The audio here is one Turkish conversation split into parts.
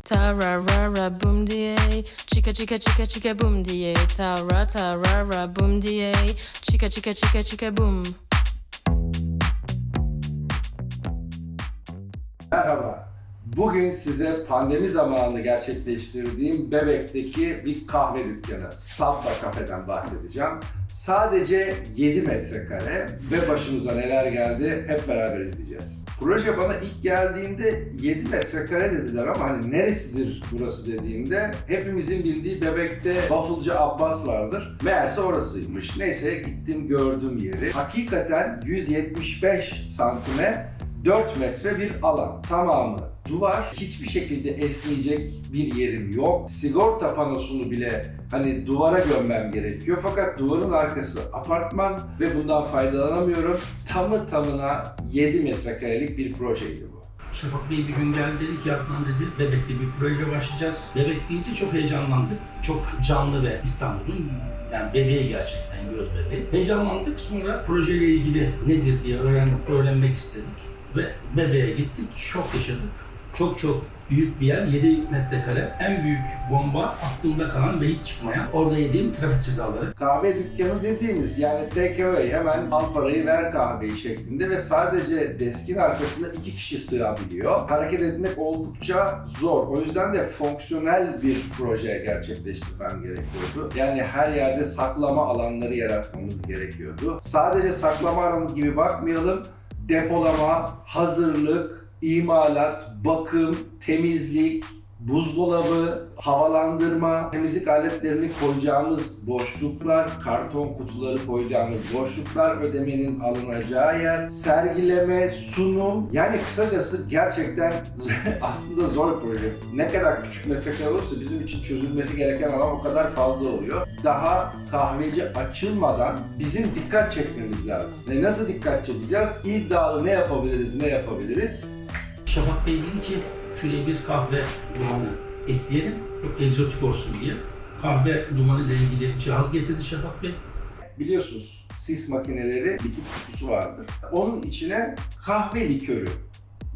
Ta-ra-ra-ra boom diye, chica chica chica chica boom diye, ta-ra boom diye, chica chica chica chica boom. Merhaba. Bugün size pandemi zamanında gerçekleştirdiğim Bebek'teki bir kahve dükkanı, Sabba Cafe'den bahsedeceğim. Sadece 7 metrekare ve başımıza neler geldi hep beraber izleyeceğiz. Proje bana ilk geldiğinde 7 metrekare dediler ama hani neresidir burası dediğimde hepimizin bildiği Bebek'te Wafflecı Abbas vardır. Meğerse orasıymış. Neyse gittim gördüm yeri. Hakikaten 175 santime 4 metre bir alan. Tamamı duvar, hiçbir şekilde esneyecek bir yerim yok. Sigorta panosunu bile hani duvara gömmem gerekiyor. Fakat duvarın arkası apartman ve bundan faydalanamıyorum. Tamı tamına 7 metrekarelik bir projeydi bu. Şafak Bey bir gün geldi, dedi ki Adnan dedi, Bebek'te bir proje başlayacağız. Bebek deyince çok heyecanlandık. Çok canlı ve İstanbul'un yani bebeği gerçekten, göz bebeği. Heyecanlandık, sonra projeyle ilgili nedir diye öğrenmek istedik. Ve Bebeğe gittik, şok yaşadık. Çok büyük bir yer, 7 metrekare. En büyük bomba aklımda kalan ve hiç çıkmayan, orada yediğim trafik cezaları. Kahve dükkanı dediğimiz yani take away, hemen al parayı ver kahveyi şeklinde ve sadece deskin arkasında 2 kişi sığabiliyor. Hareket etmek oldukça zor. O yüzden de fonksiyonel bir proje gerçekleştirmem gerekiyordu. Yani her yerde saklama alanları yaratmamız gerekiyordu. Sadece saklama alanı gibi bakmayalım. Depolama, hazırlık, imalat, bakım, temizlik, buzdolabı, havalandırma, temizlik aletlerini koyacağımız boşluklar, karton kutuları koyacağımız boşluklar, ödemenin alınacağı yer, sergileme, sunum. Yani kısacası gerçekten aslında zor bir proje. Ne kadar küçük metrekare olursa bizim için çözülmesi gereken alan o kadar fazla oluyor. Daha kahveci açılmadan bizim dikkat çekmemiz lazım. Nasıl dikkat çekeceğiz? İddialı ne yapabiliriz? Şafak Bey dedi ki, şuraya bir kahve dumanı ekleyelim, çok egzotik olsun diye. Kahve dumanı ile ilgili cihaz getirdi Şafak Bey. Biliyorsunuz sis makineleri likit kutusu vardır. Onun içine kahve likörü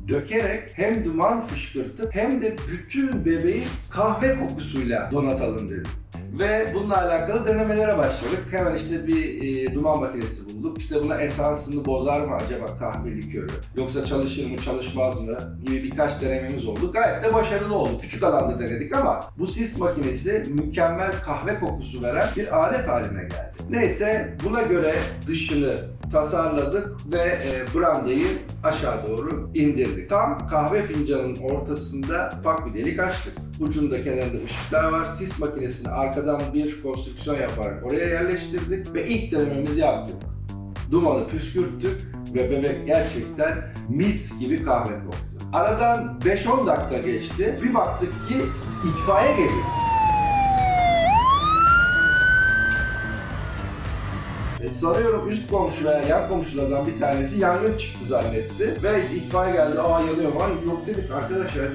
dökerek hem duman fışkırtıp hem de bütün bebeği kahve kokusuyla donatalım dedim. Ve bununla alakalı denemelere başladık. Hemen işte bir duman makinesi bulduk. İşte buna esansını bozar mı acaba kahve likörü? Yoksa çalışır mı, çalışmaz mı gibi birkaç denememiz oldu. Gayet de başarılı oldu. Küçük alanda denedik ama bu sis makinesi mükemmel kahve kokusu veren bir alet haline geldi. Neyse buna göre dışını tasarladık ve brandayı aşağı doğru indirdik. Tam kahve fincanının ortasında ufak bir delik açtık. Ucunda kenarında ışıklar var. Sis makinesini arkadan bir konstrüksiyon yaparak oraya yerleştirdik ve ilk denememizi yaptık. Dumanı püskürttük ve bebek gerçekten mis gibi kahve koktu. Aradan 5-10 dakika geçti. Bir baktık ki itfaiye geliyor. Sanıyorum üst komşu veya yan komşulardan bir tanesi yangın çıktı zannetti. Ve işte itfaiye geldi, yanıyor var. Yok dedik arkadaşlar,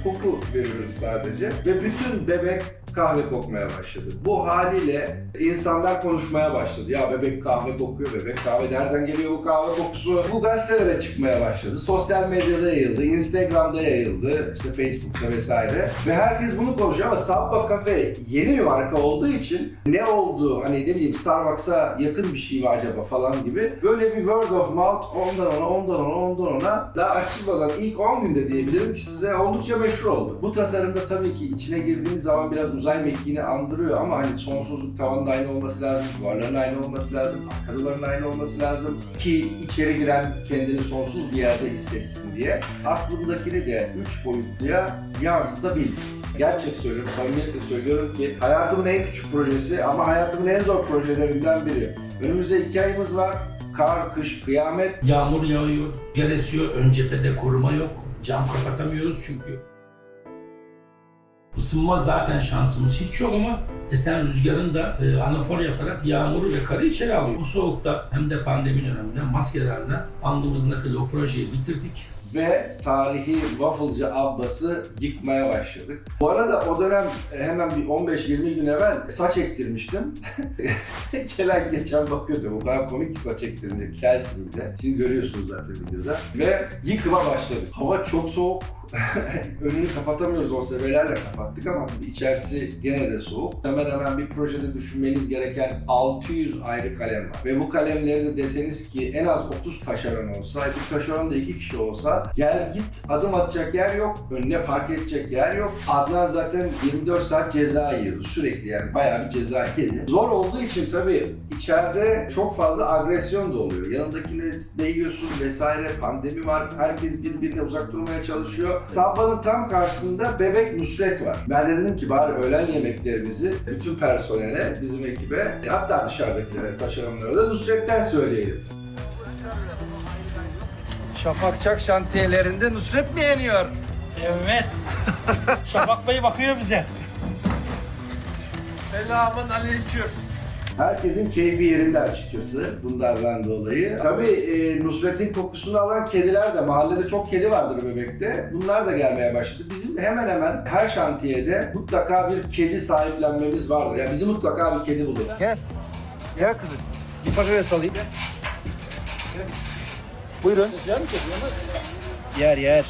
koku veriyoruz sadece. Ve bütün bebek kahve kokmaya başladı. Bu haliyle insanlar konuşmaya başladı. Ya bebek kahve kokuyor, bebek kahve nereden geliyor bu kahve kokusu? Bu gazetelere çıkmaya başladı. Sosyal medyada yayıldı, Instagram'da yayıldı, işte Facebook'ta vesaire. Ve herkes bunu konuşuyor ama Sabba Cafe yeni bir marka olduğu için ne oldu, hani ne bileyim Starbucks'a yakın bir şey mi acaba falan gibi böyle bir word of mouth ondan ona daha açılmadan ilk 10 günde diyebilirim ki size oldukça meşhur oldu. Bu tasarımda tabii ki içine girdiğiniz zaman biraz uzay mekiğini andırıyor ama hani sonsuzluk tavanın aynı olması lazım, duvarların aynı olması lazım, arka duvarın aynı olması lazım ki içeri giren kendini sonsuz bir yerde hissetsin diye aklımdakini de 3 boyutluya yansıtabildim. Gerçek söylüyorum, samimiyetle söylüyorum ki hayatımın en küçük projesi ama hayatımın en zor projelerinden biri. Önümüzde 2 ayımız var. Kar, kış, kıyamet. Yağmur yağıyor, rüzgar esiyor, ön cephede koruma yok. Cam kapatamıyoruz çünkü. Isınma zaten şansımız hiç yok ama esen rüzgarın da anafor yaparak yağmuru ve karı içeri alıyor. Bu soğukta hem de pandemi döneminde maskelerle alnımızın akıllı o projeyi bitirdik. Ve tarihi wafflecı Abbas'ı yıkmaya başladık. Bu arada o dönem hemen bir 15-20 gün evvel saç ektirmiştim. Gelen geçen bakıyordu. O kadar komik ki saç ektirince. Kelsin bir de. Şimdi görüyorsunuz zaten videoda. Ve yıkıma başladık. Hava çok soğuk. Önünü kapatamıyoruz, o sebebelerle kapattık ama içerisi gene de soğuk. Hemen hemen bir projede düşünmeniz gereken 600 ayrı kalem var. Ve bu kalemleri de deseniz ki en az 30 taşeron olsa, bir taşeron da 2 kişi olsa gel git adım atacak yer yok, önüne park edecek yer yok. Adnan zaten 24 saat ceza yiyordu sürekli, yani bayağı bir ceza yedi. Zor olduğu için tabii içeride çok fazla agresyon da oluyor. Yanındakine değiyorsun vesaire, pandemi var, herkes birbirine uzak durmaya çalışıyor. Sabba'nın tam karşısında bebek Nusret var. Ben de dedim ki bari öğlen yemeklerimizi bütün personele, bizim ekibe, hatta dışarıdakilere, taşeronlara da Nusret'ten söyleyelim. Şafakçak şantiyelerinde Nusret mi yeniyor? Evet. Şafak Bey bakıyor bize. Selamun aleyküm. Herkesin keyfi yerinde açıkçası bunlardan dolayı. Tabii Nusret'in kokusunu alan kediler de, mahallede çok kedi vardır Bebek'te. Bunlar da gelmeye başladı. Bizim hemen hemen her şantiyede mutlaka bir kedi sahiplenmemiz vardır. Yani bizi mutlaka bir kedi bulur. Gel. Gel kızım. Bir patates alayım. Buyurun. Yer.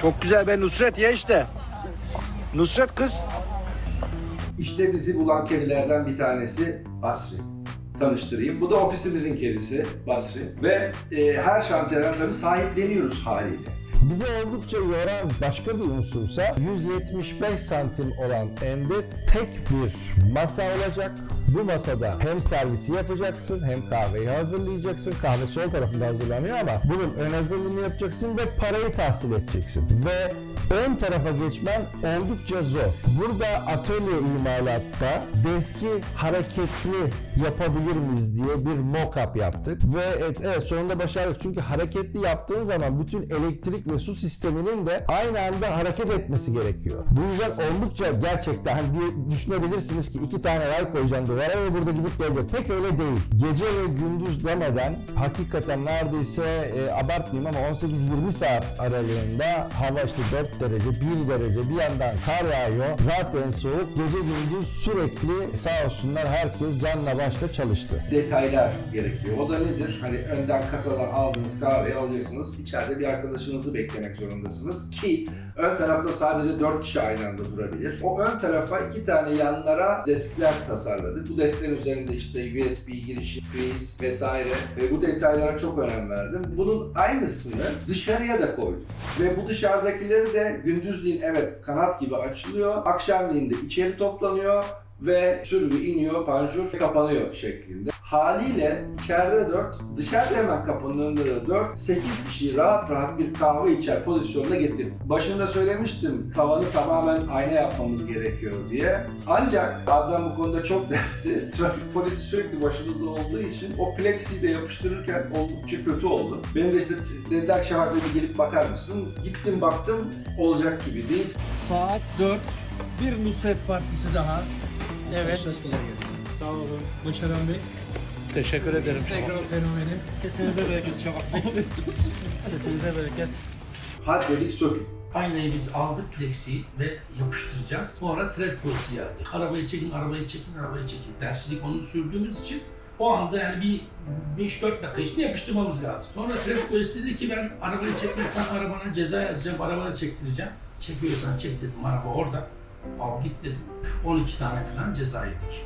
Çok güzel be Nusret, ye işte. Nusret kız. İşte bizi bulan kedilerden bir tanesi Basri. Tanıştırayım. Bu da ofisimizin kedisi Basri. Ve her şantiyeden tabii sahipleniyoruz haliyle. Bize oldukça yoran başka bir unsursa 175 santim olan ende tek bir masa olacak. Bu masada hem servisi yapacaksın hem kahveyi hazırlayacaksın. Kahve sol tarafında hazırlanıyor ama bunun ön hazırlığını yapacaksın ve parayı tahsil edeceksin. Ve ön tarafa geçmen oldukça zor. Burada atölye imalatta deski hareketli yapabilir miyiz diye bir mock-up yaptık. Ve evet sonunda başardık. Çünkü hareketli yaptığın zaman bütün elektrik ve su sisteminin de aynı anda hareket etmesi gerekiyor. Bu yüzden oldukça gerçekten hani diye düşünebilirsiniz ki 2 tane ray koyacaksın duvara ve burada gidip gelecek. Pek öyle değil. Gece ve gündüz demeden hakikaten neredeyse abartmayayım ama 18-20 saat aralığında hava işte 4 derece, 1 derece, bir yandan kar yağıyor. Zaten soğuk. Gece gündüz sürekli sağ olsunlar herkes canla başla çalıştı. Detaylar gerekiyor. O da nedir? Hani önden kasadan aldığınız kahveyi alacaksınız. İçeride bir arkadaşınızı beklemek zorundasınız ki ön tarafta sadece 4 kişi aynı anda durabilir. O ön tarafa 2 tane yanlara deskler tasarladık. Bu desklerin üzerinde işte USB girişi, priz vesaire ve bu detaylara çok önem verdim. Bunun aynısını dışarıya da koydum. Ve bu dışarıdakileri de gündüzleyin evet kanat gibi açılıyor. Akşamleyin de içeri toplanıyor ve sürgü iniyor, panjur kapanıyor şeklinde. Haliyle içeride 4, dışarıda hemen kapının önünde de 4, 8 kişiyi rahat rahat bir kahve içer pozisyonuna getirdik. Başında söylemiştim, tavanı tamamen ayna yapmamız gerekiyor diye. Ancak Adnan bu konuda çok dertli. Trafik polisi sürekli başımızda olduğu için o plexiyi de yapıştırırken oldukça kötü oldu. Benim de işte dediler ki Şafak Bey gelip bakar mısın? Gittim baktım, olacak gibi değil. Saat 4. Bir Nusret partisi daha. Evet. Sağ olun. Başaran Bey. Teşekkür ederim. Instagram fenomeni. Kesinize bereket Şafak Bey. Kesinize bereket. Hadi dedik sökün. Aynayı biz aldık plexiyi ve yapıştıracağız. Bu ara trafik polisi geldi. Arabayı çekin, arabayı çekin, arabayı çekin. Terslik onu sürdüğümüz için o anda yani bir 3-4 dakika içinde yapıştırmamız lazım. Sonra trafik polisi dedi ki ben arabayı çekmezsen arabana ceza yazacağım, arabanı çektireceğim. Çekiyorsan çek dedim, araba orada. Al git dedim. 12 tane falan ceza yedik.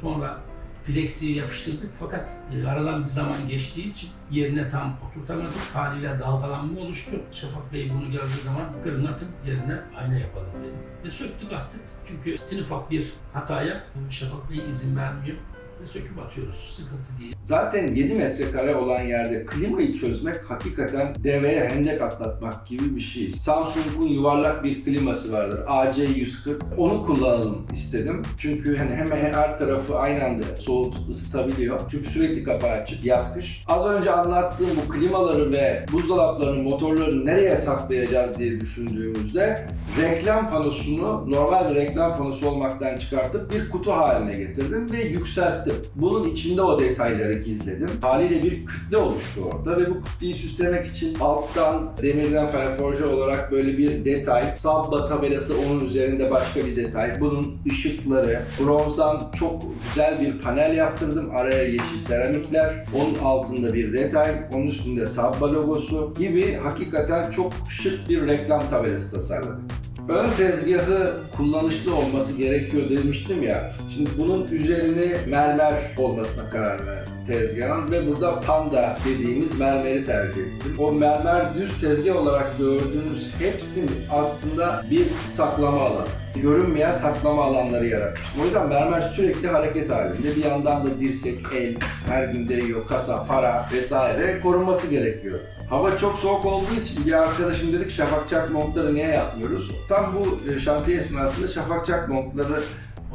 Sonra plexiyi yapıştırdık fakat aradan bir zaman geçtiği için yerine tam oturtamadık. Haliyle dalgalanma oluştu. Şafak Bey bunu gördüğü zaman kırın atın yerine ayna yapalım dedi. Ve söktük attık. Çünkü en ufak bir hataya Şafak Bey izin vermiyor. ve söküp atıyoruz. Sıkıntı değil. Zaten 7 metrekare olan yerde klimayı çözmek hakikaten deveye hendek atlatmak gibi bir şey. Samsung'un yuvarlak bir kliması vardır. AC140. Onu kullanalım istedim. Çünkü hani hemen her tarafı aynı anda soğutup ısıtabiliyor. Çünkü sürekli kapağı açık, yaz kış. Az önce anlattığım bu klimaları ve buzdolaplarının motorlarını nereye saklayacağız diye düşündüğümüzde reklam panosunu normal bir reklam panosu olmaktan çıkartıp bir kutu haline getirdim ve yükselttim. Bunun içinde o detayları gizledim. Haliyle bir kütle oluştu orada ve bu kütleyi süslemek için alttan demirden ferforje olarak böyle bir detay, sabba tabelası onun üzerinde başka bir detay, bunun ışıkları, bronzdan çok güzel bir panel yaptırdım. Araya yeşil seramikler, onun altında bir detay, onun üstünde sabba logosu gibi hakikaten çok şık bir reklam tabelası tasarladım. Ön tezgahı kullanışlı olması gerekiyor demiştim ya. Şimdi bunun üzerine mermer olmasına karar verdim tezgahın ve burada panda dediğimiz mermeri tercih ettim. O mermer düz tezgah olarak gördüğünüz hepsinin aslında bir saklama alanı. Görünmeyen saklama alanları yaratmıştım. O yüzden mermer sürekli hareket halinde. Bir yandan da dirsek, el, her gün değiyor, kasa, para vesaire korunması gerekiyor. Hava çok soğuk olduğu için bir arkadaşım dedik şafak çak montları niye yapmıyoruz? Tam bu şantiye esnasında şafak çak montları.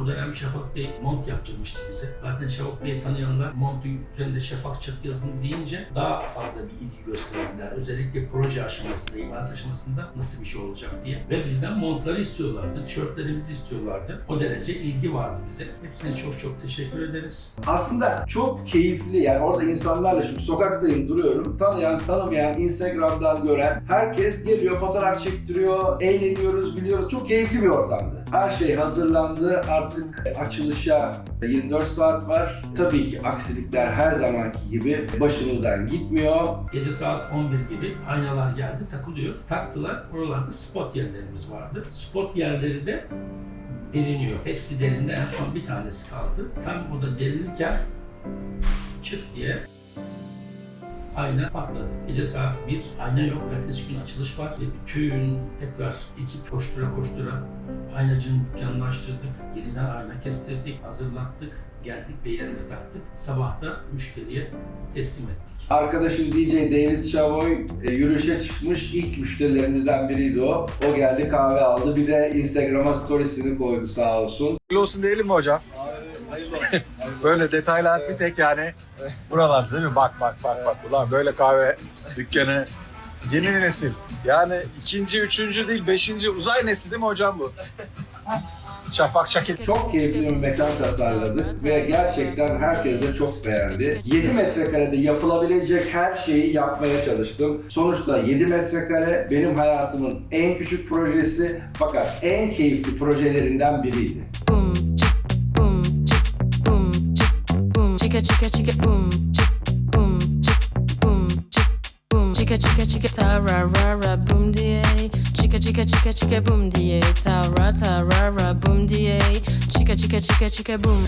O dönem Şafak Bey mont yaptırmıştı bize. Zaten Şafak Bey'i tanıyanlar montun üzerinde Şafak Çak yazın deyince daha fazla bir ilgi gösterdiler. Özellikle proje aşamasında, imalat aşamasında nasıl bir şey olacak diye. Ve bizden montları istiyorlardı, tişörtlerimizi istiyorlardı. O derece ilgi vardı bize. Hepsine çok çok teşekkür ederiz. Aslında çok keyifli, yani orada insanlarla, şimdi sokaktayım duruyorum, tanıyan, tanımayan, Instagram'dan gören herkes geliyor, fotoğraf çektiriyor, eğleniyoruz, gülüyoruz. Çok keyifli bir ortamdı. Her şey hazırlandı, artık açılışa 24 saat var. Tabii ki aksilikler her zamanki gibi başımızdan gitmiyor. Gece saat 11 gibi aynalar geldi, takılıyor. Taktılar, oralarda spot yerlerimiz vardı. Spot yerleri de deliniyor. Hepsi delindi, en son bir tanesi kaldı. Tam o da delinirken çıt diye ayna patladı. Gece saat 1, ayna yok, ertesi gün açılış var ve bütün tekrar ekip koştura koştura aynacının dükkanını açtırdık, yeniden ayna kestirdik, hazırlattık, geldik ve yerine taktık. Sabah da müşteriye teslim ettik. Arkadaşım DJ David Chavoy yürüyüşe çıkmış, ilk müşterilerimizden biriydi o. O geldi, kahve aldı, bir de Instagram'a storiesini koydu sağ olsun. Hayırlı olsun diyelim mi hocam? Böyle detaylar bir tek yani buralar değil mi? Bak. Ulan böyle kahve dükkanı yeni nesil. Yani ikinci, üçüncü değil, beşinci uzay nesli değil mi hocam bu? Şafak Çakit. Çok keyifli bir mekan tasarladık ve gerçekten herkes de çok beğendi. 7 metrekarede yapılabilecek her şeyi yapmaya çalıştım. Sonuçta 7 metrekare benim hayatımın en küçük projesi fakat en keyifli projelerinden biriydi. Boom, chick, boom, chick, boom, chick, boom, chicka chicka chicka boom, chick, boom, chick, boom, chick, boom, chicka chicka chicka ta ra ra ra boom diye, chicka chicka chicka chicka boom diye, ta ra ra boom diye, chicka chicka chicka chicka boom.